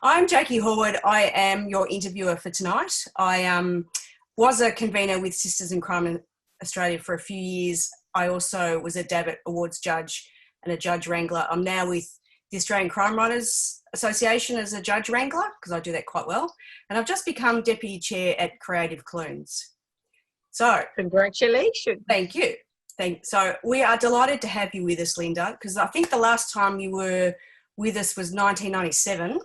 I'm Jacqui Horwood. I am your interviewer for tonight. I was a convener with Sisters in Crime in Australia for a few years. I also was a Davitt Awards judge and a judge wrangler. I'm now with the Australian Crime Writers Association as a judge wrangler, because I do that quite well. And I've just become deputy chair at Creative Clunes. So, congratulations. Thank you. So we are delighted to have you with us, Lynda, because I think the last time you were with us was 1997,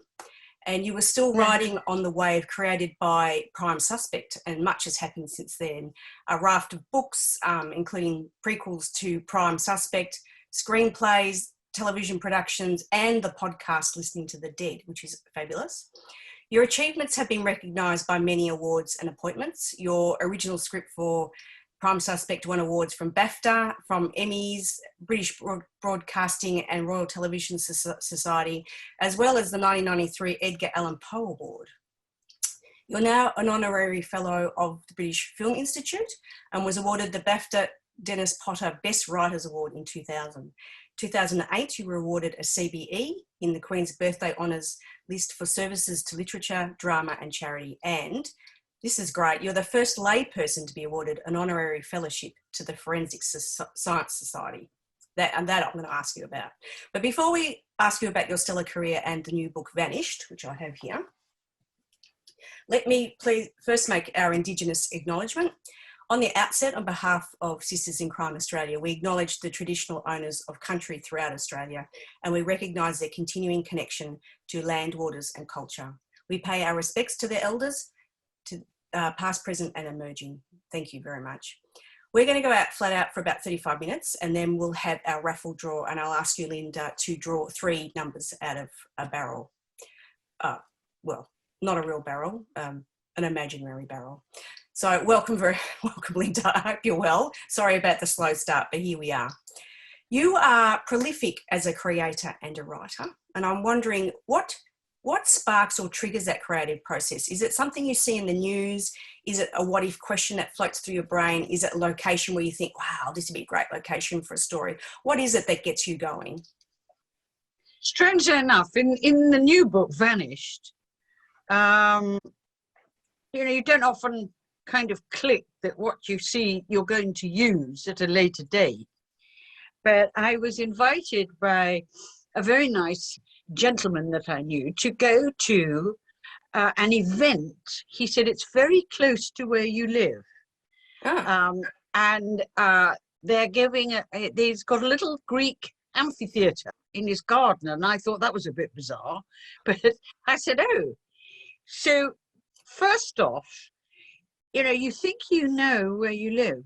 and you were still riding on the wave created by Prime Suspect, and much has happened since then. A raft of books, including prequels to Prime Suspect, screenplays, television productions, and the podcast Listening to the Dead, which is fabulous. Your achievements have been recognised by many awards and appointments. Your original script for Prime Suspect won awards from BAFTA, from Emmys, British Broadcasting and Royal Television Society, as well as the 1993 Edgar Allan Poe Award. You're now an honorary fellow of the British Film Institute and was awarded the BAFTA Dennis Potter Best Writers Award in 2000. 2008, you were awarded a CBE in the Queen's Birthday Honours list for services to literature, drama and charity. And this is great, you're the first layperson to be awarded an honorary fellowship to the Forensic Science Society. That I'm going to ask you about. But before we ask you about your stellar career and the new book Vanished, which I have here, let me please first make our Indigenous acknowledgement. On the outset, on behalf of Sisters in Crime Australia, we acknowledge the traditional owners of country throughout Australia, and we recognise their continuing connection to land, waters and culture. We pay our respects to their elders, to past, present and emerging. Thank you very much. We're going to go out flat out for about 35 minutes, and then we'll have our raffle draw, and I'll ask you, Lynda, to draw 3 numbers out of a barrel. Well, not a real barrel, an imaginary barrel. So welcome, Lynda. I hope you're well. Sorry about the slow start, but here we are. You are prolific as a creator and a writer, and I'm wondering what sparks or triggers that creative process? Is it something you see in the news? Is it a what if question that floats through your brain? Is it a location where you think, wow, this would be a great location for a story? What is it that gets you going? Strangely enough, in the new book, Vanished, you don't often kind of click that what you see you're going to use at a later date. But I was invited by a very nice gentleman that I knew to go to an event. He said it's very close to where you live. And they're giving he's got a little Greek amphitheatre in his garden, and I thought that was a bit bizarre, but I said, oh. So first off, you think you know where you live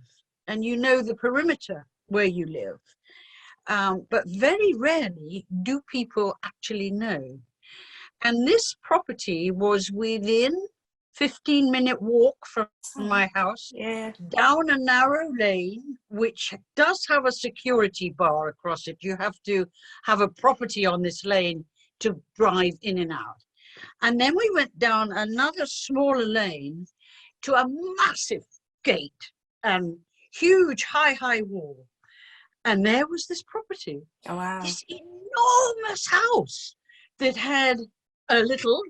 and you know the perimeter where you live. But very rarely do people actually know. And this property was within 15-minute walk from my house, down a narrow lane, which does have a security bar across it. You have to have a property on this lane to drive in and out. And then we went down another smaller lane to a massive gate and huge high wall. And there was this property. Oh, wow. This enormous house that had a little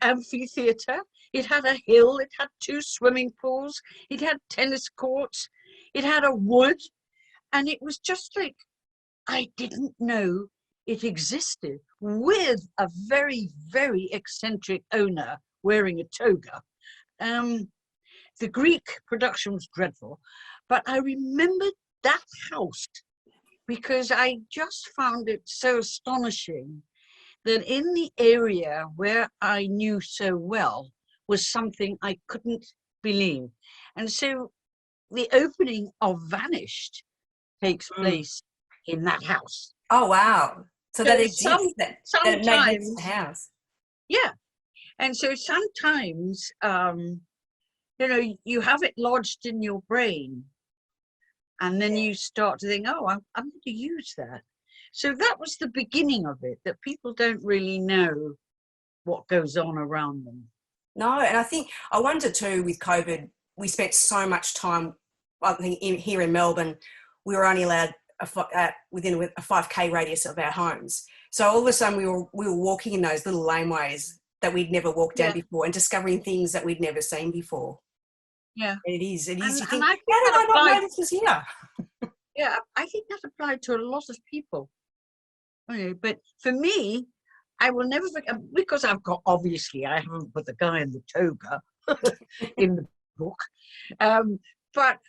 amphitheatre. It had a hill. It had 2 swimming pools. It had tennis courts. It had a wood. And it was just like, I didn't know it existed, with a very, very eccentric owner wearing a toga. The Greek production was dreadful, but I remembered that house because I just found it so astonishing that in the area where I knew so well was something I couldn't believe. And so the opening of Vanished takes place in that house. Oh, wow. So that exists, that magnificent house. Yeah. And so sometimes, you have it lodged in your brain, and then you start to think, oh, I'm going to use that. So that was the beginning of it, that people don't really know what goes on around them. No, and I wonder too, with COVID, we spent so much time, I think here in Melbourne, we were only allowed within a 5K radius of our homes. So all of a sudden we were walking in those little laneways that we'd never walked down before and discovering things that we'd never seen before. Yeah. It is. You And think, I think how did that I not applied, know this was here? yeah, I think that applied to a lot of people. Okay, but for me, I will never forget, because obviously I haven't put the guy in the toga in the book. But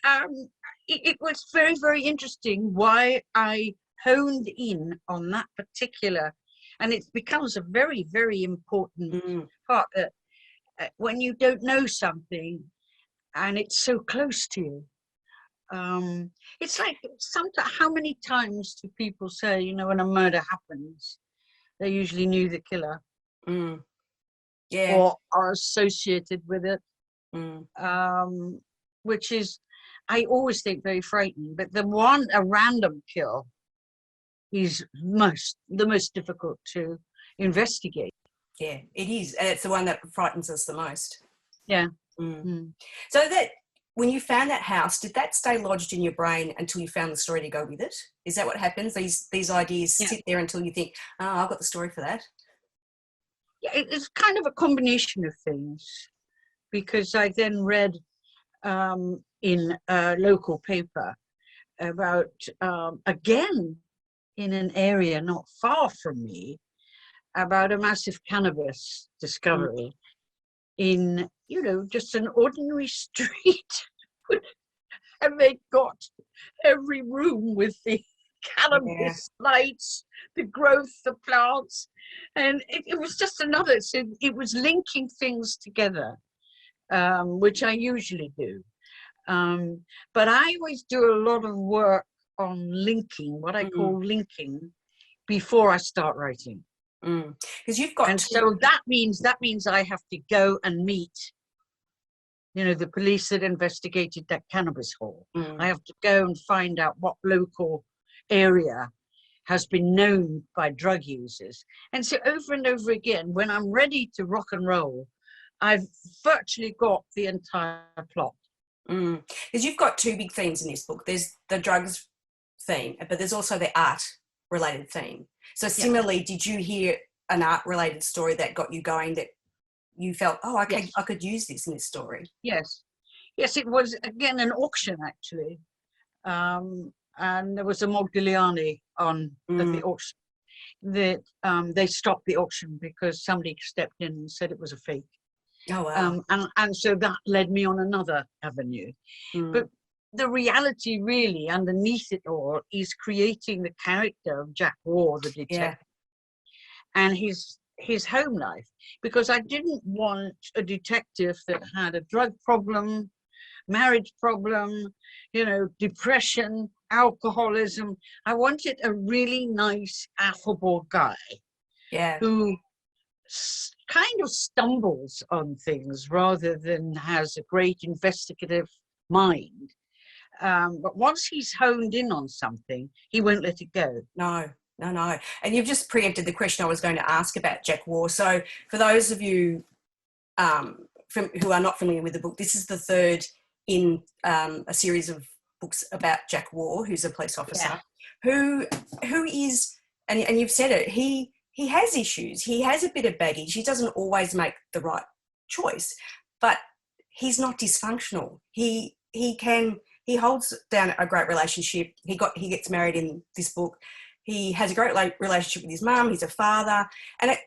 it was very, very interesting why I honed in on that particular, and it becomes a very, very important part that when you don't know something and it's so close to you. It's like sometimes, how many times do people say, you know, when a murder happens, they usually knew the killer or are associated with it, which is, I always think, very frightening. But a random kill is the most difficult to investigate. Yeah, it is. And it's the one that frightens us the most. Yeah. So that when you found that house, did that stay lodged in your brain until you found the story to go with it? Is that what happens? These ideas sit there until you think, oh, I've got the story for that? Yeah, it's kind of a combination of things, because I then read in a local paper about, again, in an area not far from me, about a massive cannabis discovery in, you know, just an ordinary street. And they got every room with the cannabis lights, the growth, the plants. And it was just another, so it was linking things together, which I usually do. But I always do a lot of work on linking, what I call linking, before I start writing. Because you've got, and so that means I have to go and meet, you know, the police that investigated that cannabis haul. I have to go and find out what local area has been known by drug users. And so over and over again, when I'm ready to rock and roll, I've virtually got the entire plot. Because you've got two big themes in this book. There's the drugs theme, but there's also the art related theme. So similarly, did you hear an art related story that got you going, that you felt, oh, I could use this in this story? Yes, it was, again, an auction, actually. And there was a Modigliani on at the auction that they stopped the auction because somebody stepped in and said it was a fake. Oh, wow. And so that led me on another avenue. But the reality really underneath it all is creating the character of Jack Warr, the detective, and his home life, because I didn't want a detective that had a drug problem, marriage problem, you know, depression, alcoholism. I wanted a really nice, affable guy who kind of stumbles on things rather than has a great investigative mind. But once he's honed in on something, he won't let it go. No. And you've just preempted the question I was going to ask about Jack Warr. So for those of you who are not familiar with the book, this is the third in a series of books about Jack Warr, who's a police officer, who is, and you've said it, he has issues. He has a bit of baggage. He doesn't always make the right choice, but he's not dysfunctional. He holds down a great relationship. He gets married in this book. He has a great relationship with his mum. He's a father. And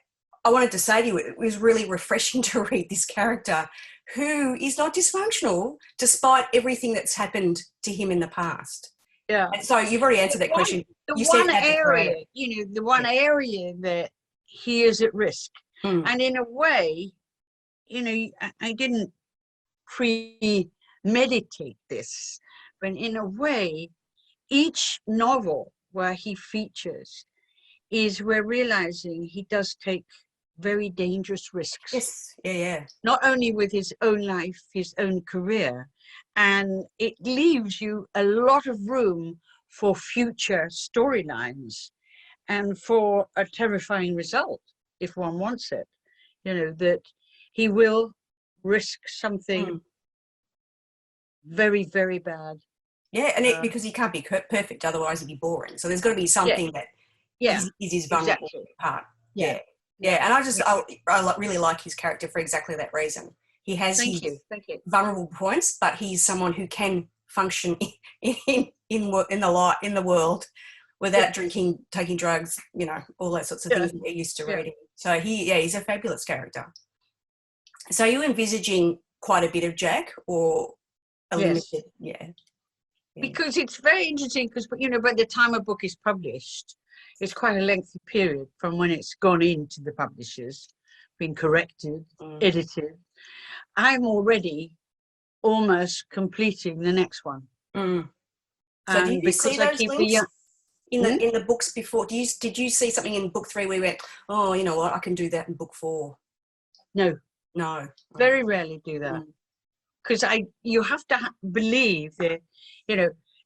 I wanted to say to you, it was really refreshing to read this character who is not dysfunctional despite everything that's happened to him in the past. Yeah. And so you've already answered that question. The one area, you know, the one area that he is at risk. And in a way, you know, I didn't premeditate this, but in a way, each novel where he features is we're realizing he does take very dangerous risks. Yes, yeah. Not only with his own life, his own career, and it leaves you a lot of room for future storylines and for a terrifying result, if one wants it. You know, that he will risk something very, very bad Yeah, and because he can't be perfect, otherwise he'd be boring. So there's got to be Yeah, something that yeah, is his vulnerable exactly. part. Yeah, Yeah, yeah. yeah. And I really like his character for exactly that reason. He has Thank his you, thank you. vulnerable points, but he's someone who can function in the world without Yeah, drinking, taking drugs, all those sorts of yeah, things that we're used to yeah. reading. So he's a fabulous character. So are you envisaging quite a bit of Jack, or a Yes, limited? Yeah. because it's very interesting because, by the time a book is published, it's quite a lengthy period from when it's gone into the publishers, been corrected, edited. I'm already almost completing the next one. Mm. So And did you see because I those keep links in Hmm? the books before? Did you see something in book 3 where you went, oh, you know what, I can do that in book 4? No, No. very rarely do that. Because you have to believe that,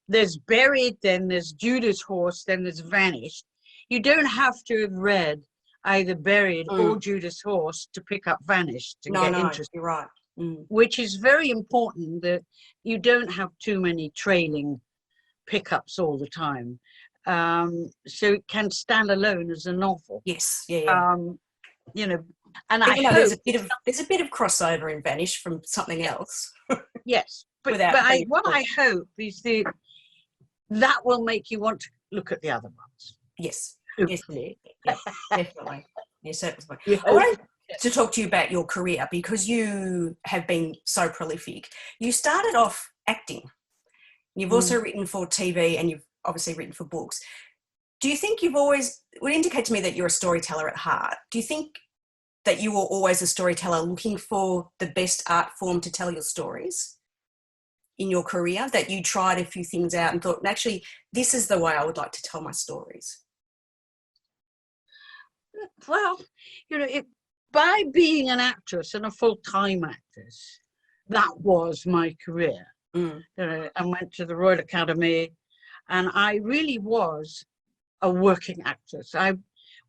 there's Buried, then there's Judas Horse, then there's Vanished. You don't have to have read either Buried or Judas Horse to pick up Vanished and get interested. You're right. Which is very important, that you don't have too many trailing pickups all the time. So it can stand alone as a novel. Yes, yeah. And I Even though hope there's a bit of crossover in Vanish from something else. yes, but what I hope is that will make you want to look at the other ones. Yes, Hopefully. yes, definitely. Yes, certainly. Yeah. I wanted to talk to you about your career because you have been so prolific. You started off acting. You've also written for TV, and you've obviously written for books. Do you think would indicate to me that you're a storyteller at heart? Do you think that you were always a storyteller looking for the best art form to tell your stories in your career, that you tried a few things out and thought, actually, this is the way I would like to tell my stories? Well, by being an actress and a full-time actress, that was my career. I went to the Royal Academy, and I really was a working actress. I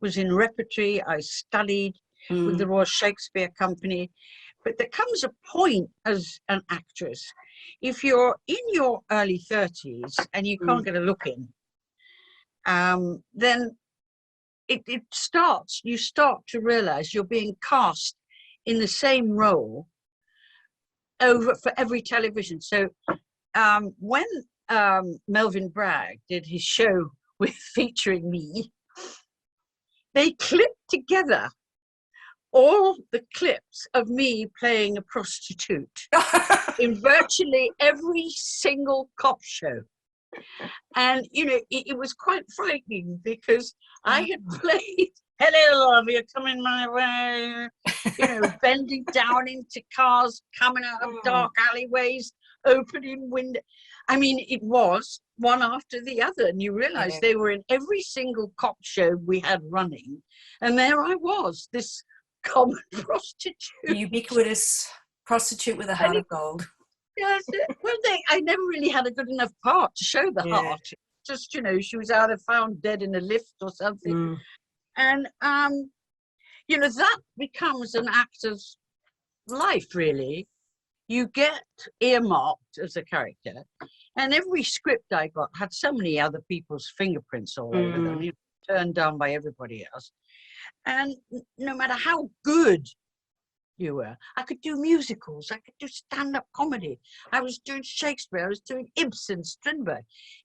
was in repertory, I studied with the Royal Shakespeare Company. But there comes a point as an actress, if you're in your early 30s and you can't get a look in, then you start to realize you're being cast in the same role over for every television. So when Melvyn Bragg did his show featuring me, they clipped together all the clips of me playing a prostitute in virtually every single cop show. And, it was quite frightening because I had played, hello, love, you're coming my way, bending down into cars, coming out of dark alleyways, opening windows. I mean, it was one after the other. And you realize they were in every single cop show we had running. And there I was, this common prostitute. The ubiquitous prostitute with a heart of gold. Yes, well, I never really had a good enough part to show the heart. Just, she was either found dead in a lift or something. And, that becomes an actor's life, really. You get earmarked as a character, and every script I got had so many other people's fingerprints all over them, turned down by everybody else. And no matter how good you were, I could do musicals, I could do stand-up comedy, I was doing Shakespeare, I was doing Ibsen, Strindberg.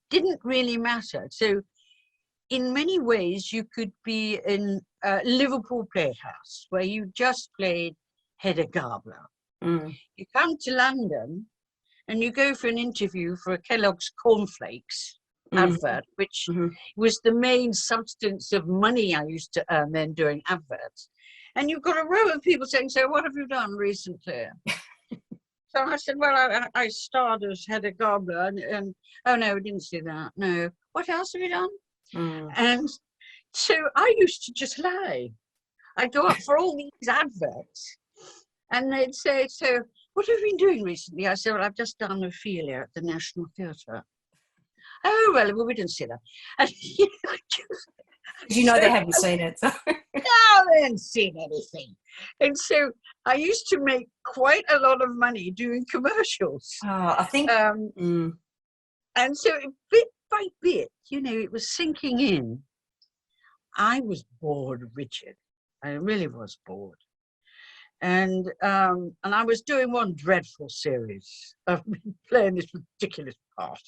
Didn't really matter. So in many ways you could be in Liverpool Playhouse, where you just played Hedda Gabler. You come to London and you go for an interview for a Kellogg's cornflakes advert, which was the main substance of money I used to earn then doing adverts. And you've got a row of people saying, so what have you done recently? So I said, well, I starred as Hedda Gabler, and oh no, I didn't see that. No. What else have you done? And so I used to just lie. I'd go up for all these adverts, and they'd say, so what have you been doing recently? I said, well, I've just done Ophelia at the National Theatre. Oh, well, we didn't see that. And they haven't seen it. So. No, they hadn't seen anything. And so I used to make quite a lot of money doing commercials. I think. And so bit by bit, you know, it was sinking in. I was bored, Richard. I really was bored. And I was doing one dreadful series of playing this ridiculous part.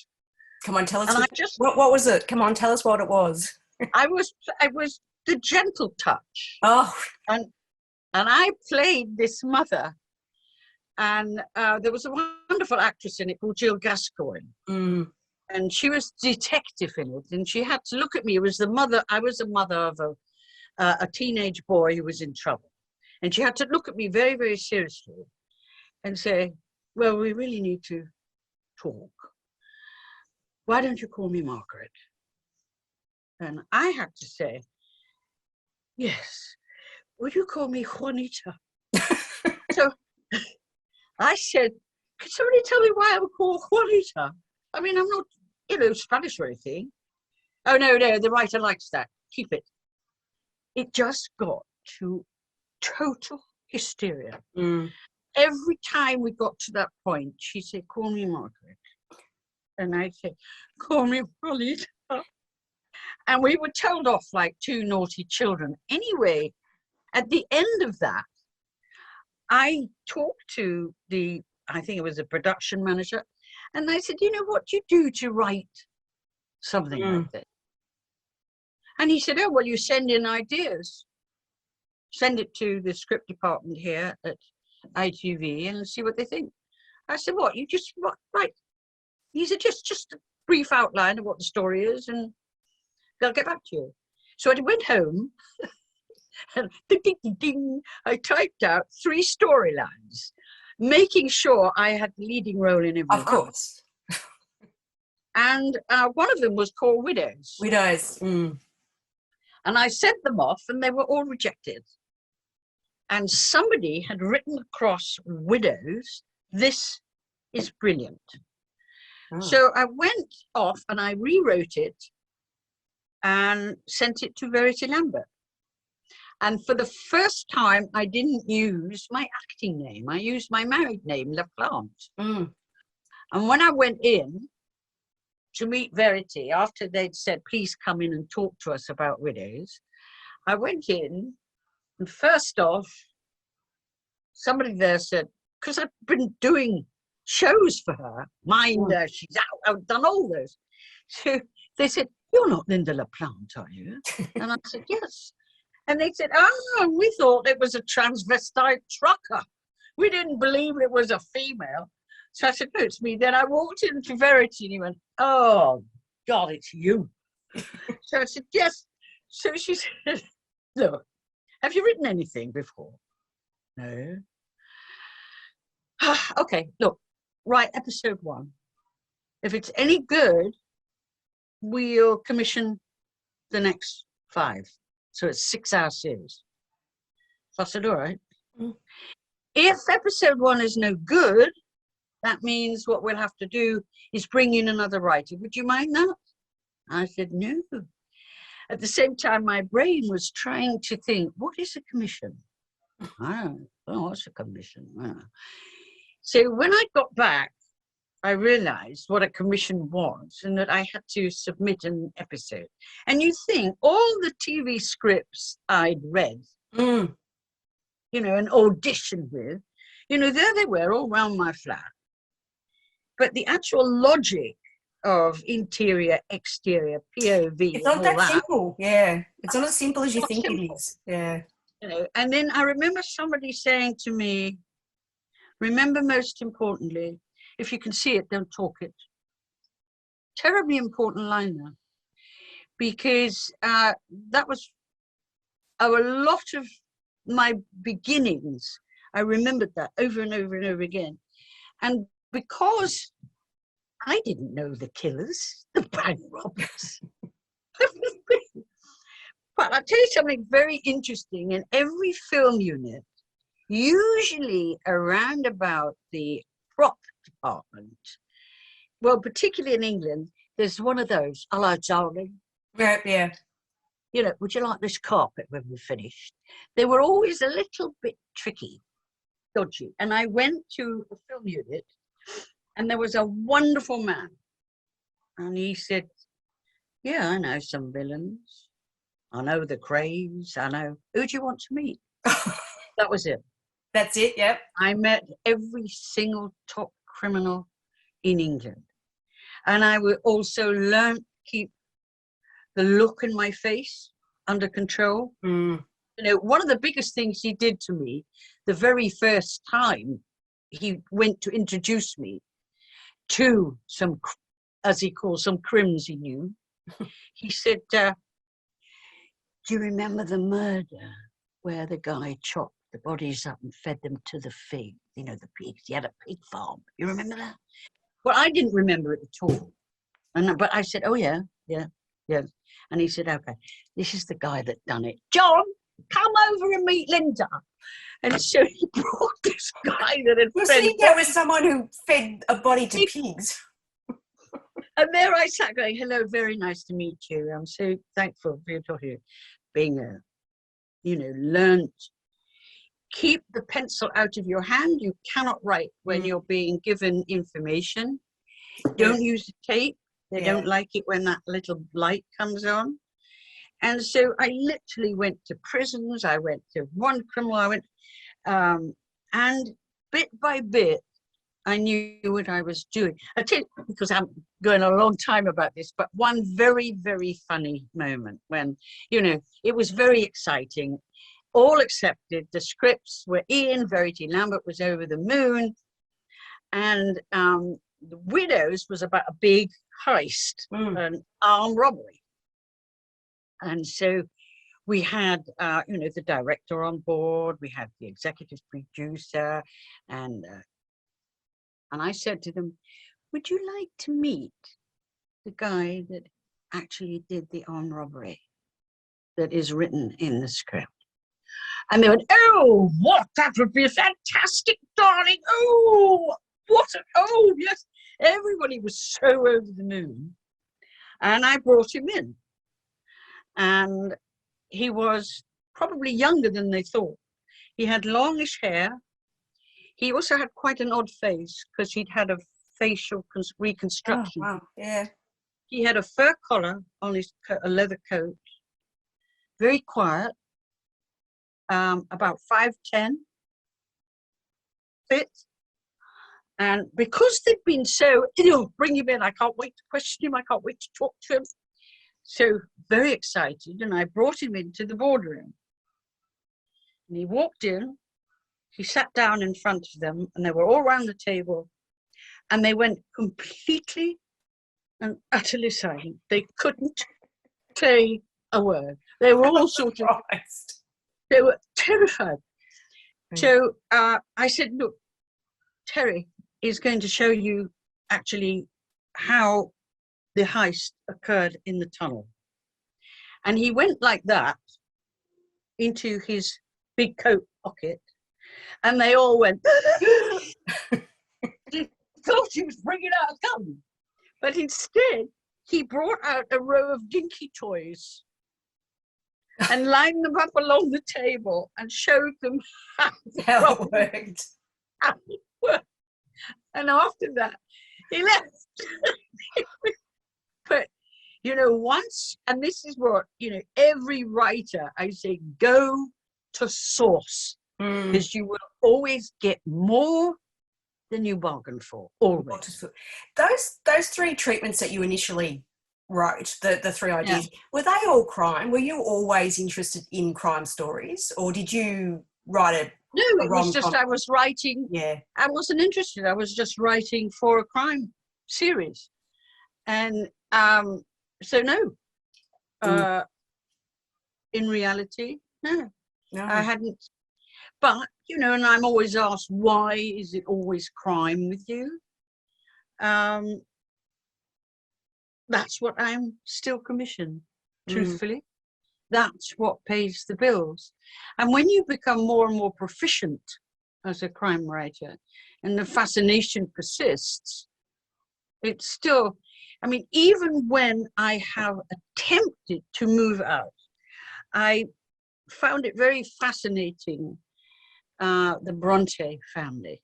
Come on, tell us. And What was it? Come on, tell us what it was. I was the gentle touch. Oh. And I played this mother. And there was a wonderful actress in it called Jill Gascoigne. Mm. And she was detective in it. And she had to look at me. It was the mother. I was the mother of a teenage boy who was in trouble. And she had to look at me very, very seriously and say, well, we really need to talk. Why don't you call me Margaret? And I had to say, yes, would you call me Juanita? So I said, can somebody tell me why I'm called Juanita? I mean, I'm not, you know, Spanish or anything. Oh, no, the writer likes that. Keep it. It just got to total hysteria. Mm. Every time we got to that point, she said, call me Margaret. And I said, call me Juanita. And we were told off like two naughty children. Anyway, at the end of that, I talked to I think it was a production manager, and I said, you know, what do you do to write something like this? And he said, oh, well, you send in ideas. Send it to the script department here at ITV and see what they think. I said, what, you just write? He said, just a brief outline of what the story is, and they'll get back to you. So I went home, and ding, ding, ding, ding, I typed out 3 storylines, making sure I had the leading role in every one. Of course. And one of them was called Widows. Widows. Mm. And I sent them off, and they were all rejected. And somebody had written across Widows, this is brilliant. Oh. So I went off and I rewrote it and sent it to Verity Lambert. And for the first time, I didn't use my acting name. I used my married name, La Plante. Mm. And when I went in to meet Verity, after they'd said, please come in and talk to us about Widows, I went in, and first off, somebody there said, because I've been doing shows for her, she's out, I've done all those. So they said, you're not Lynda La Plante, are you? And I said, yes. And they said, oh, we thought it was a transvestite trucker. We didn't believe it was a female. So I said, no, it's me. Then I walked into Verity and he went, oh, God, it's you. So I said, yes. So she said, look, have you written anything before? No. Okay, look, write episode 1. If it's any good, we'll commission the next 5. So it's 6-hour series. So I said, all right. Mm. If episode 1 is no good, that means what we'll have to do is bring in another writer. Would you mind that? I said, no. At the same time, my brain was trying to think, what is a commission? I don't know, what's a commission? So when I got back, I realized what a commission was and that I had to submit an episode. And you think all the TV scripts I'd read, you know, and auditioned with, you know, there they were all around my flat. But the actual logic of interior, exterior, POV, it's not that simple. Yeah, it's not as simple as you think it is. Yeah, you know. And then I remember somebody saying to me, "Remember, most importantly, if you can see it, don't talk it." Terribly important line there, because that was a lot of my beginnings. I remembered that over and over and over again, and because I didn't know the killers, the bank robbers. But I'll tell you something very interesting. In every film unit, usually around about the prop department, well, particularly in England, there's one of those, hello, darling. Yeah. You know, would you like this carpet when we're finished? They were always a little bit tricky, dodgy. And I went to a film unit, and there was a wonderful man. And he said, yeah, I know some villains. I know the Craves. I know. Who do you want to meet? That was it. That's it, yep. I met every single top criminal in England. And I would also learn to keep the look in my face under control. Mm. You know, one of the biggest things he did to me the very first time he went to introduce me to some, as he calls some crims he knew, he said, do you remember the murder where the guy chopped the bodies up and fed them to the pig, you know, the pigs? He had a pig farm. You remember that? Well, I didn't remember it at all. But I said, oh, yeah. And he said, okay, this is the guy that done it. John, come over and meet Lynda. And so he brought this guy that had fed. There was someone who fed a body to pigs. And there I sat going, hello, very nice to meet you. I'm so thankful for you being a, you know, learned. Keep the pencil out of your hand. You cannot write when you're being given information. Don't use the tape. They don't like it when that little light comes on. And so I literally went to prisons. I went to one criminal. And bit by bit, I knew what I was doing. I tell you, because I'm going a long time about this, but one very, very funny moment when, you know, it was very exciting. All accepted. The scripts were in. Verity Lambert was over the moon. And The Widows was about a big heist, an armed robbery. And so we had, you know, the director on board. We had the executive producer. And I said to them, would you like to meet the guy that actually did the armed robbery that is written in the script? And they went, oh, what? That would be fantastic, darling. Oh, oh, yes. Everybody was so over the moon. And I brought him in. And he was probably younger than they thought. He had longish hair. He also had quite an odd face because he'd had a facial reconstruction. Oh, wow. Yeah. He had a fur collar on his a leather coat. Very quiet. About 5'10", fit. And because they'd been so, bring him in, I can't wait to question him, I can't wait to talk to him. So very excited, and I brought him into the boardroom. And he walked in, he sat down in front of them, and they were all around the table, and they went completely and utterly silent. They couldn't say a word. They were all sort of, they were terrified. So I said, look, Terry is going to show you actually how the heist occurred in the tunnel. And he went like that into his big coat pocket, and they all went, he thought he was bringing out a gun. But instead, he brought out a row of dinky toys and lined them up along the table and showed them how it worked. How it worked. And after that, he left. But, you know, once, and this is what, you know, every writer, I say, go to source, because you will always get more than you bargain for, always. Those three treatments that you initially wrote, the three ideas, were they all crime? Were you always interested in crime stories, or did you write it? No, it was just I was writing. Yeah. I wasn't interested. I was just writing for a crime series. And so no. In reality, no. I hadn't. But, you know, and I'm always asked, why is it always crime with you? That's what I'm still commissioned, truthfully. That's what pays the bills. And when you become more and more proficient as a crime writer, and the fascination persists, it's still, I mean, even when I have attempted to move out, I found it very fascinating, the Bronte family.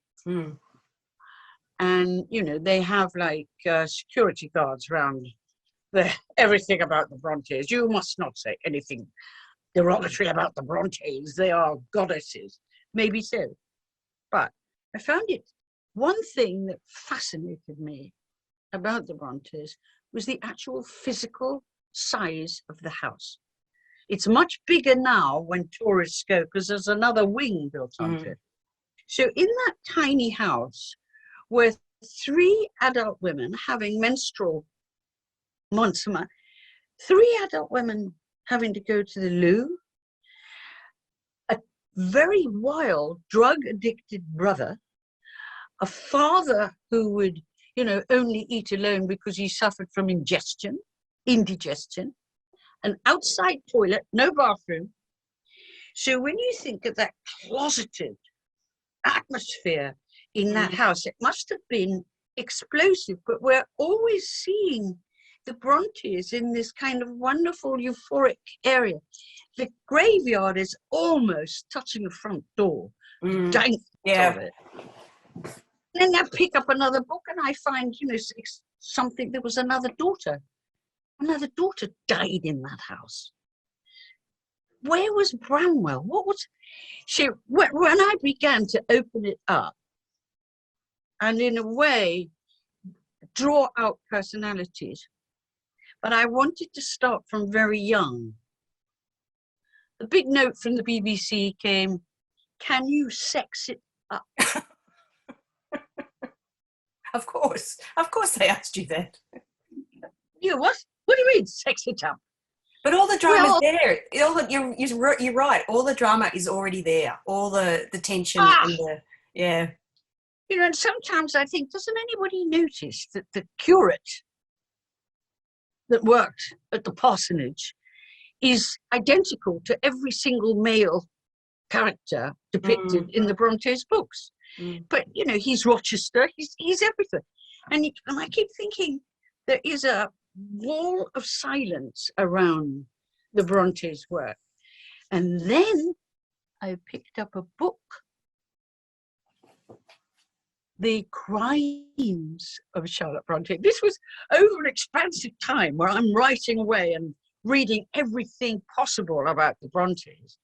And, you know, they have like security guards around everything about the Brontes. You must not say anything derogatory about the Brontes. They are goddesses. Maybe so. But I found it, one thing that fascinated me about the Brontes was the actual physical size of the house. It's much bigger now when tourists go, because there's another wing built onto it. So in that tiny house were 3 adult women having menstrual months a month, 3 adult women having to go to the loo, a very wild, drug-addicted brother, a father who would, you know, only eat alone because he suffered from indigestion, an outside toilet, no bathroom. So when you think of that closeted atmosphere in that house, it must have been explosive, but we're always seeing the Brontes in this kind of wonderful euphoric area. The graveyard is almost touching the front door. Dank of it. And then I pick up another book and I find, you know, something. There was another daughter. Another daughter died in that house. Where was Bramwell? What was she? When I began to open it up and in a way draw out personalities, but I wanted to start from very young. A big note from the BBC came, "Can you sex it up?" Of course they asked you that. You what? What do you mean, sex it up? But all the drama's there. You're right. All the drama is already there. All the tension and the, yeah. You know, and sometimes I think, doesn't anybody notice that the curate that worked at the parsonage is identical to every single male character depicted in the Brontes books? But, you know, he's Rochester, he's everything. And I keep thinking there is a wall of silence around the Brontes' work. And then I picked up a book, The Crimes of Charlotte Bronte. This was over an expansive time where I'm writing away and reading everything possible about the Brontes.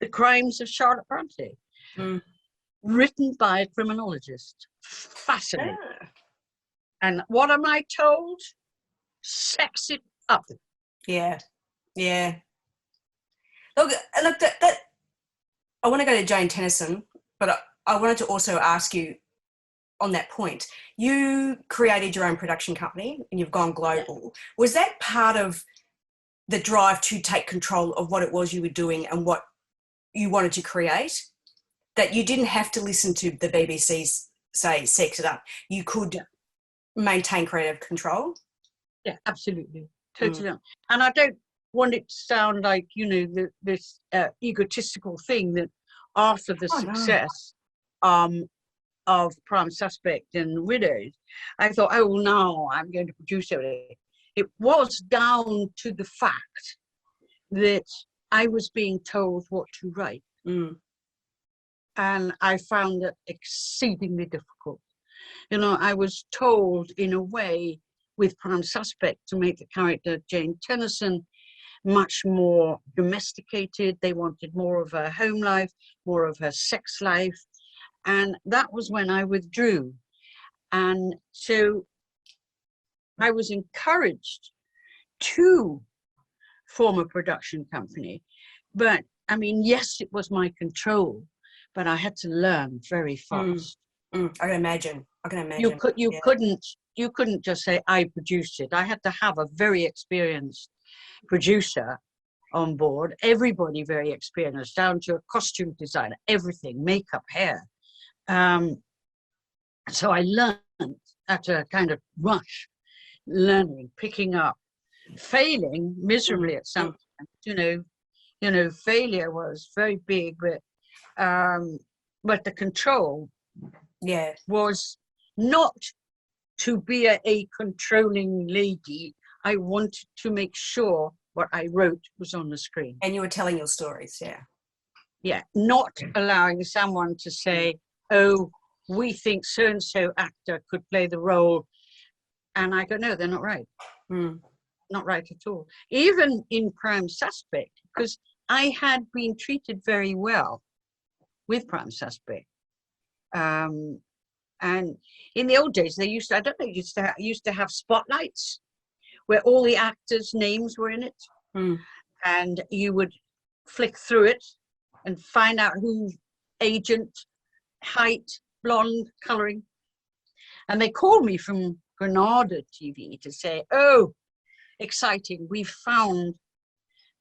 The Crimes of Charlotte Bronte, written by a criminologist. Fascinating. Yeah. And what am I told? Sex it up. Yeah, yeah. Look, that I want to go to Jane Tennison, but I wanted to also ask you on that point. You created your own production company and you've gone global. Was that part of the drive to take control of what it was you were doing and what you wanted to create? That you didn't have to listen to the BBC say sex it up. You could maintain creative control? Yeah, absolutely. Totally. And I don't want it to sound like, you know, this egotistical thing that after the success of Prime Suspect and Widows, I thought, oh, no, I'm going to produce everything. It was down to the fact that I was being told what to write. And I found it exceedingly difficult. You know, I was told in a way with Prime Suspect to make the character Jane Tennison much more domesticated. They wanted more of her home life, more of her sex life. And that was when I withdrew. And so I was encouraged to form a production company. But I mean, yes, it was my control, but I had to learn very fast. I can imagine. You couldn't just say I produced it. I had to have a very experienced producer on board. Everybody very experienced, down to a costume designer, everything, makeup, hair. So I learned at a kind of rush, learning, picking up, failing miserably at some point. You know, failure was very big, but the control was not to be a controlling lady. I wanted to make sure what I wrote was on the screen. And you were telling your stories, Yeah, not allowing someone to say, oh, we think so-and-so actor could play the role. And I go, no, they're not right. Not right at all. Even in Prime Suspect, because I had been treated very well with Prime Suspect. And in the old days, they used to, I don't know, used to have spotlights where all the actors' names were in it. And you would flick through it and find out who, agent, height, blonde, colouring. And they called me from Granada TV to say, oh, exciting, we found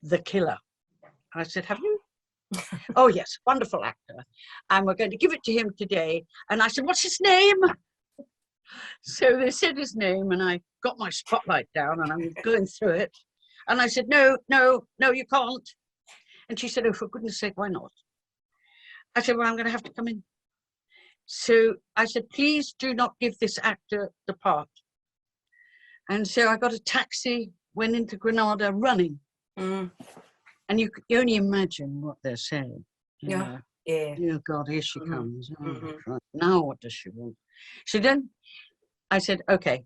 the killer. I said, have you? Oh, yes, wonderful actor. And we're going to give it to him today. And I said, what's his name? So they said his name, and I got my spotlight down, and I'm going through it. And I said, no, you can't. And she said, oh, for goodness sake, why not? I said, well, I'm going to have to come in. So I said, please do not give this actor the part. And so I got a taxi, went into Granada running. And you only imagine what they're saying. Yeah. Oh, God, here she comes. Oh, now what does she want? So then I said, okay,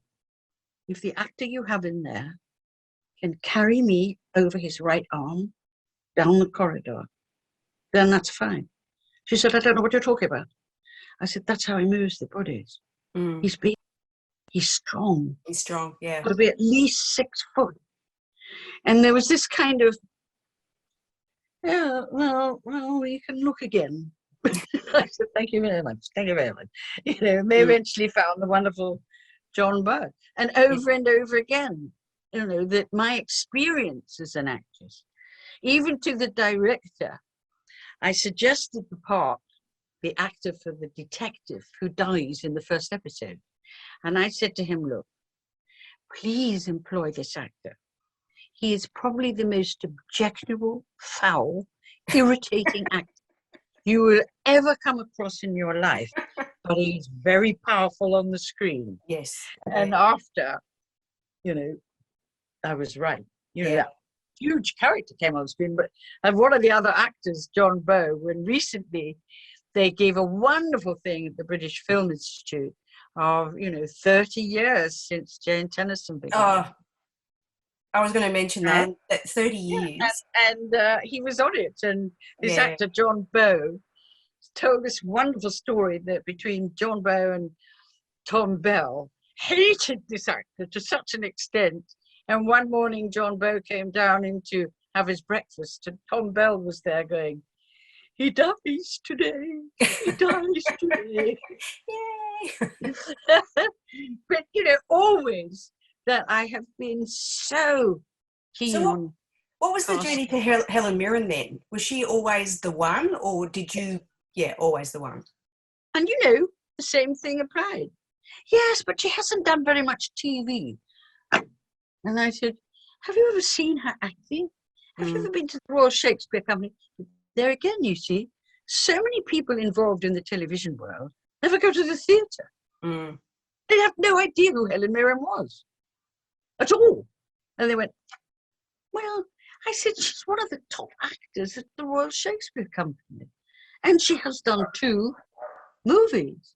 if the actor you have in there can carry me over his right arm down the corridor, then that's fine. She said, I don't know what you're talking about. I said, that's how he moves the bodies. He's big, he's strong. He's strong, yeah. Got to be at least 6 foot. And there was this kind of, yeah, well, you can look again. I said, thank you very much. Thank you very much. You know, and they eventually found the wonderful John Burke. And over again, you know, that my experience as an actress, even to the director, I suggested the part, the actor for the detective who dies in the first episode. And I said to him, look, please employ this actor. He is probably the most objectionable, foul, irritating actor you will ever come across in your life, but he's very powerful on the screen. Yes. And after, you know, I was right. You know, that huge character came on screen. But and one of the other actors, John Bowe, when recently they gave a wonderful thing at the British Film Institute of, 30 years since Jane Tennison began. I was going to mention that 30 years. And he was on it. And this actor, John Bowe, told this wonderful story that between John Bowe and Tom Bell, hated this actor to such an extent. And one morning, John Bowe came down in to have his breakfast, and Tom Bell was there going, he dies today. He dies today. Yay! But, always that I have been so keen on. What was the journey to Helen Mirren then? Was she always the one, or did you, always the one? And, the same thing applied. Yes, but she hasn't done very much TV. And I said, have you ever seen her acting? Have you ever been to the Royal Shakespeare Company? There again, you see, so many people involved in the television world never go to the theatre. They have no idea who Helen Mirren was at all. And they went, well, I said, she's one of the top actors at the Royal Shakespeare Company. And she has done 2 movies.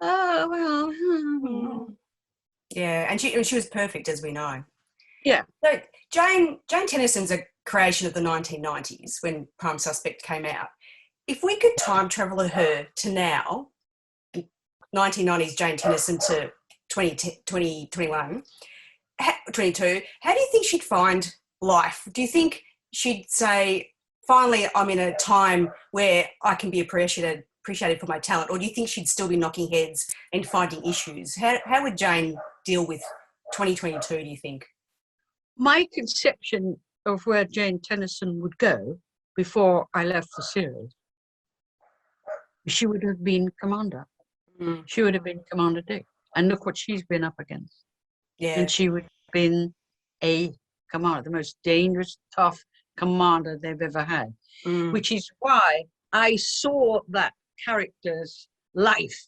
Oh, well. Yeah, and she was perfect, as we know. Yeah. So Jane Tennison's a creation of the 1990s when Prime Suspect came out. If we could time travel her to now, 1990s Jane Tennison to 2021, 22, how do you think she'd find life? Do you think she'd say, finally, I'm in a time where I can be appreciated for my talent, or do you think she'd still be knocking heads and finding issues? How would Jane deal with 2022, do you think? My conception of where Jane Tennison would go before I left the series, she would have been Commander. She would have been Commander Dick. And look what she's been up against. Yeah. And she would have been a commander, the most dangerous, tough commander they've ever had. Which is why I saw that character's life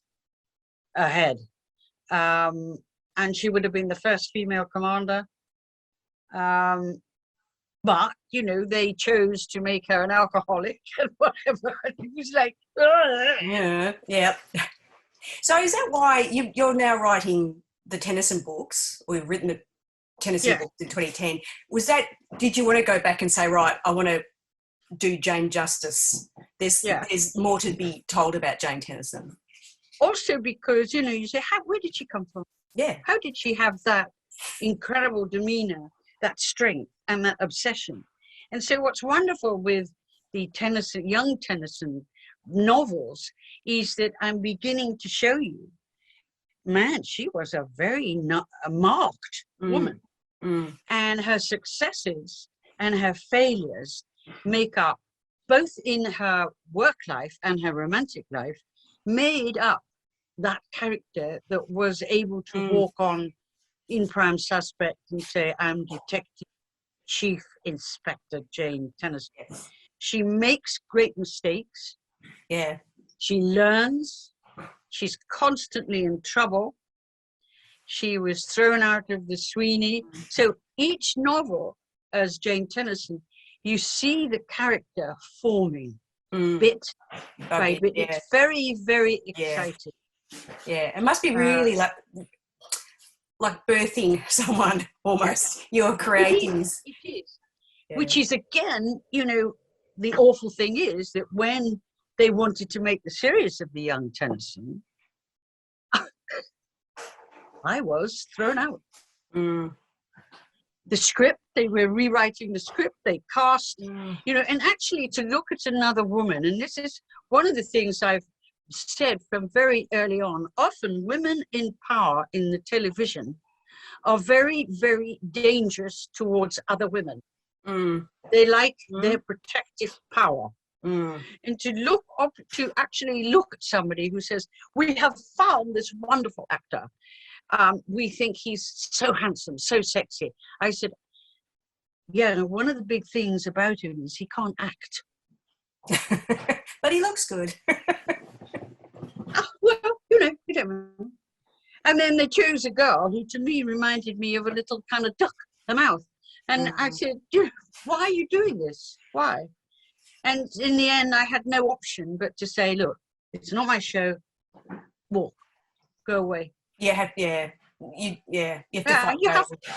ahead. And she would have been the first female commander. But, they chose to make her an alcoholic and whatever. And it was like, ugh. Yeah. So is that why you're now writing the Tennyson books, or you've written the Tennyson books in 2010? Did you want to go back and say, right, I want to do Jane justice? There's more to be told about Jane Tennison. Also because, you say, where did she come from? Yeah. How did she have that incredible demeanor, that strength, and that obsession? And so what's wonderful with the Tennison, young Tennyson novels is that I'm beginning to show you, man, she was a very marked woman. And her successes and her failures make up, both in her work life and her romantic life, made up that character that was able to walk on in Prime Suspect and say, I'm Detective Chief Inspector Jane Tennison. Yes. She makes great mistakes. Yeah. She learns. She's constantly in trouble. She was thrown out of the Sweeney. So each novel, as Jane Tennison, you see the character forming bit by bit. Yeah. It's very, very exciting. Yeah, it must be really like birthing someone almost. You're creating. It is. Yeah. Which is, again, the awful thing is that when they wanted to make the series of the young Tennyson, I was thrown out. The script, they were rewriting the script, they cast, and actually to look at another woman, and this is one of the things I've said from very early on, often women in power in the television are very, very dangerous towards other women. They like their protective power. And to actually look at somebody who says, we have found this wonderful actor. We think he's so handsome, so sexy. I said, one of the big things about him is he can't act. But he looks good. Well, you don't know. And then they chose a girl who to me reminded me of a little kind of duck, the mouth. And I said, why are you doing this? Why? And in the end, I had no option but to say, look, it's not my show. Walk. Go away. You have to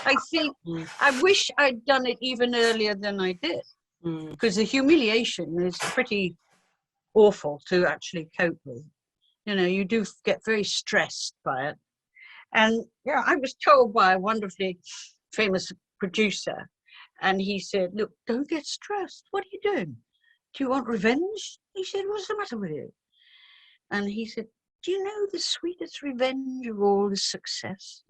I think I wish I'd done it even earlier than I did, because the humiliation is pretty awful to actually cope with. You do get very stressed by it. And I was told by a wonderfully famous producer, and he said, look, don't get stressed. What are you doing? Do you want revenge? He said, what's the matter with you? And he said, do you know the sweetest revenge of all is success?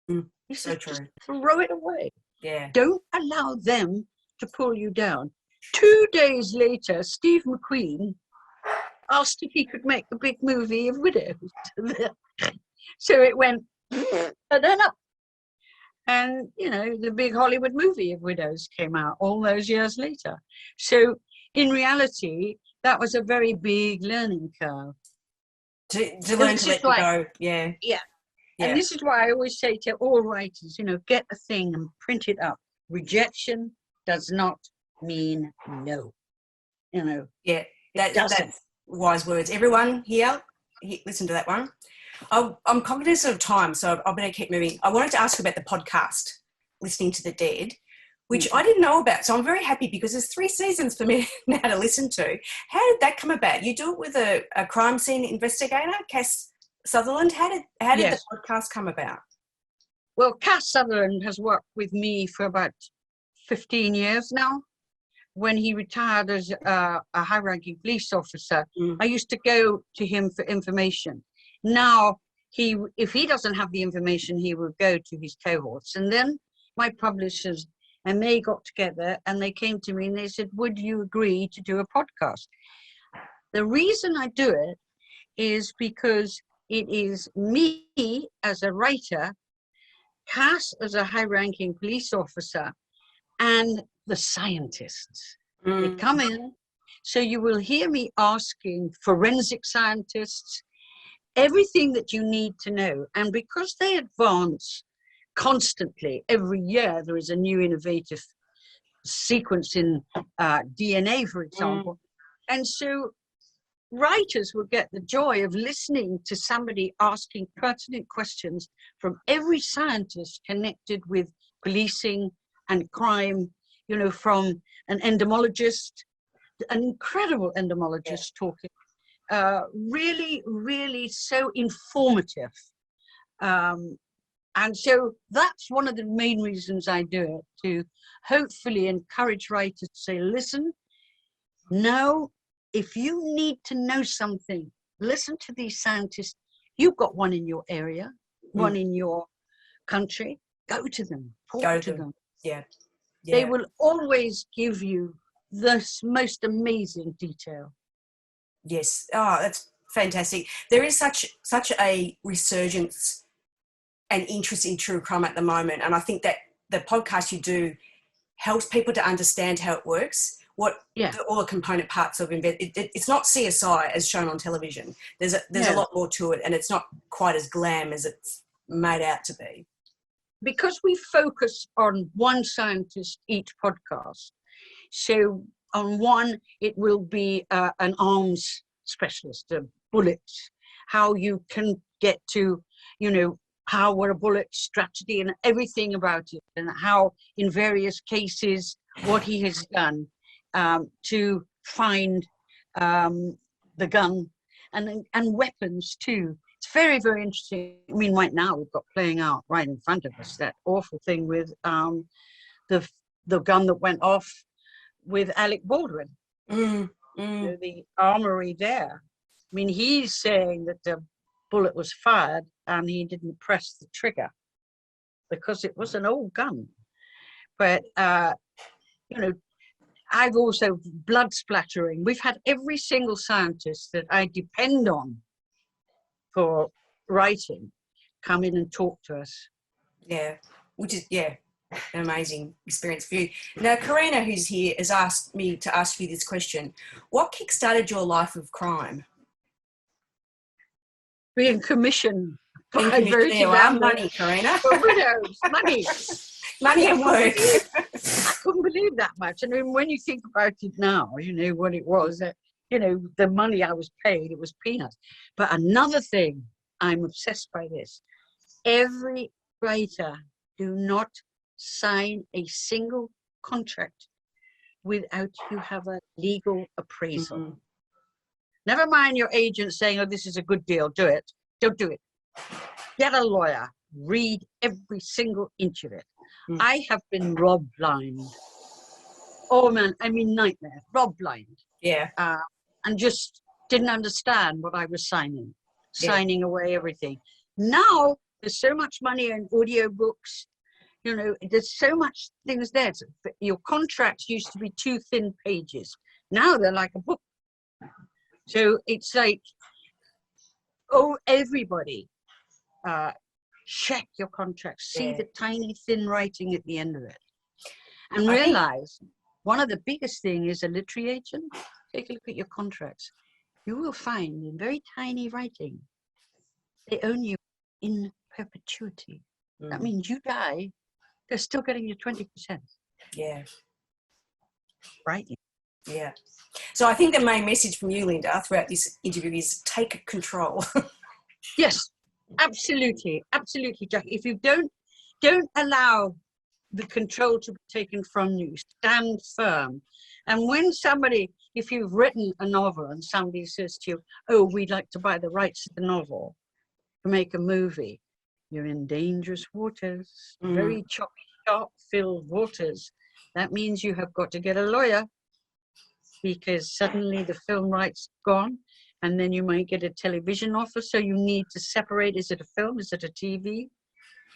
He said, so true. Just throw it away. Yeah. Don't allow them to pull you down. 2 days later, Steve McQueen asked if he could make a big movie of widows. So it went, and then up. And, the big Hollywood movie of widows came out all those years later. So in reality, that was a very big learning curve. To learn to let go. Yeah. And this is why I always say to all writers, get a thing and print it up. Rejection does not mean no. Yeah, that's wise words. Everyone here, listen to that one. I'm cognizant of time, so I'm going to keep moving. I wanted to ask about the podcast, Listening to the Dead, which I didn't know about. So I'm very happy because there's 3 seasons for me now to listen to. How did that come about? You do it with a crime scene investigator, Cass Sutherland. How did the podcast come about? Well, Cass Sutherland has worked with me for about 15 years now. When he retired as a high-ranking police officer, I used to go to him for information. Now, if he doesn't have the information, he will go to his cohorts. And then my publishers and they got together and they came to me and they said, would you agree to do a podcast? The reason I do it is because it is me as a writer, Cass as a high-ranking police officer, and the scientists. They come in. So you will hear me asking forensic scientists everything that you need to know. And because they advance constantly, every year there is a new innovative sequence in DNA, for example. And so writers will get the joy of listening to somebody asking pertinent questions from every scientist connected with policing and crime, from an entomologist, an incredible entomologist talking, really, really so informative. And so that's one of the main reasons I do it, to hopefully encourage writers to say, listen, now, if you need to know something, listen to these scientists. You've got one in your area, one in your country. Go to them, talk to them. Yeah. They will always give you the most amazing detail. Yes. Oh, that's fantastic. There is such a resurgence and interest in true crime at the moment, and I think that the podcast you do helps people to understand how it works, all the component parts of it's not CSI as shown on television. There's a lot more to it, and it's not quite as glam as it's made out to be. Because we focus on one scientist each podcast, so on one it will be an arms specialist, bullets, how you can get to, what a bullet strategy and everything about it, and how in various cases what he has done to find the gun and weapons too. It's very, very interesting. I mean, right now we've got playing out right in front of us that awful thing with the gun that went off with Alec Baldwin. The armory there. I mean, he's saying that the bullet was fired and he didn't press the trigger because it was an old gun. But I've also blood splattering. We've had every single scientist that I depend on for writing come in and talk to us. Yeah, which is, an amazing experience for you. Now, Karina, who's here, has asked me to ask you this question. What kickstarted your life of crime? Being commissioned. There are money, Karina. For widows, money. Money and work. I couldn't believe that much. And then when you think about it now, what it was, the money I was paid, it was peanuts. But another thing, I'm obsessed by this. Every writer, do not sign a single contract without you have a legal appraisal. Mm-hmm. Never mind your agent saying, oh, this is a good deal, do it. Don't do it. Get a lawyer. Read every single inch of it. Mm. I have been robbed blind. Oh, man, I mean nightmare. Robbed blind. Yeah. And just didn't understand what I was signing away everything. Now, there's so much money in audiobooks. There's so much things there. Your contracts used to be 2 thin pages. Now they're like a book. So it's like, everybody, check your contracts. See the tiny thin writing at the end of it. And realize one of the biggest things is a literary agent. Take a look at your contracts. You will find in very tiny writing, they own you in perpetuity. Mm. That means you die, they're still getting you 20%. Yeah. Right? Yeah. So I think the main message from you, Lynda, throughout this interview is take control. Yes, absolutely. Absolutely, Jacqui. If you don't allow the control to be taken from you, stand firm. And when if you've written a novel and somebody says to you, oh, we'd like to buy the rights to the novel to make a movie, you're in dangerous waters, very choppy, sharp-filled waters. That means you have got to get a lawyer, because suddenly the film rights gone, and then you might get a television offer, so you need to separate. Is it a film? Is it a TV?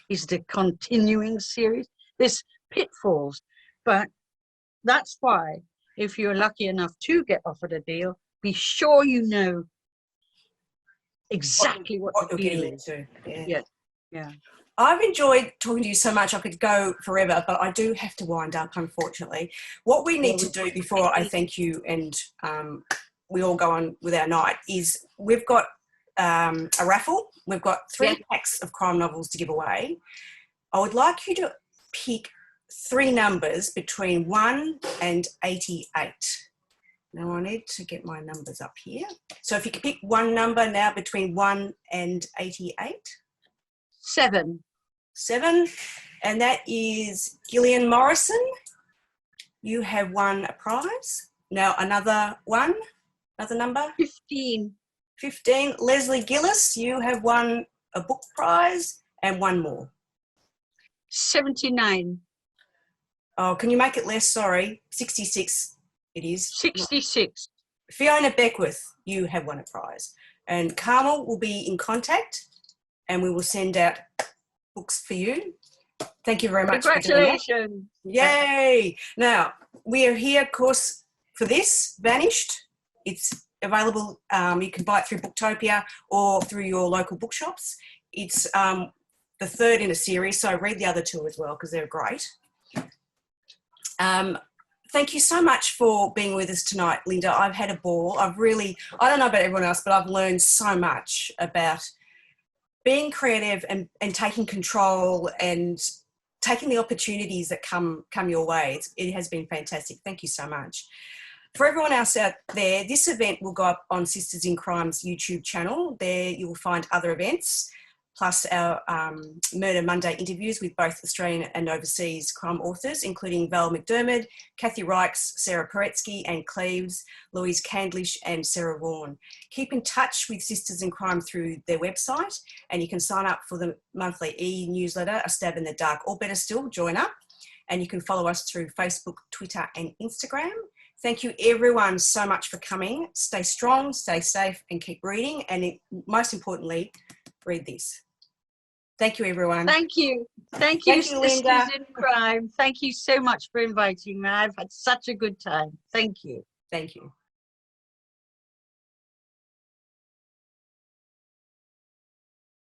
Is it a continuing series? There's pitfalls, but that's why if you're lucky enough to get offered a deal, be sure you know exactly what the deal is. Yeah. I've enjoyed talking to you so much. I could go forever, but I do have to wind up, unfortunately. What we need to do before I thank you and we all go on with our night is we've got a raffle. We've got 3 packs of crime novels to give away. I would like you to pick 3 numbers between 1 and 88. Now I need to get my numbers up here. So if you could pick one number now between 1 and 88. 7. 7. And that is Gillian Morrison. You have won a prize. Now another one, another number. 15. 15. Leslie Gillis, you have won a book prize and one more. 79. Oh, can you make it less? Sorry. 66 it is. 66. Fiona Beckwith, you have won a prize. And Carmel will be in contact and we will send out books for you. Thank you very much. Congratulations. Yay. Now, we are here, of course, for this, Vanished. It's available. You can buy it through Booktopia or through your local bookshops. It's the third in a series, so read the other two as well because they're great. Thank you so much for being with us tonight, Lynda. I've had a ball. I don't know about everyone else, but I've learned so much about being creative and taking control and taking the opportunities that come your way. It has been fantastic. Thank you so much. For everyone else out there, this event will go up on Sisters in Crime's YouTube channel. There you will find other events, plus our Murder Monday interviews with both Australian and overseas crime authors, including Val McDermott, Kathy Reichs, Sarah Paretsky, Anne Cleves, Louise Candlish and Sarah Vaughan. Keep in touch with Sisters in Crime through their website, and you can sign up for the monthly e-newsletter, A Stab in the Dark, or better still, join up. And you can follow us through Facebook, Twitter and Instagram. Thank you everyone so much for coming. Stay strong, stay safe and keep reading. And most importantly, read this. Thank you, everyone. Thank you. Thank you, Sisters Lynda. in Crime. Thank you so much for inviting me. I've had such a good time. Thank you. Thank you.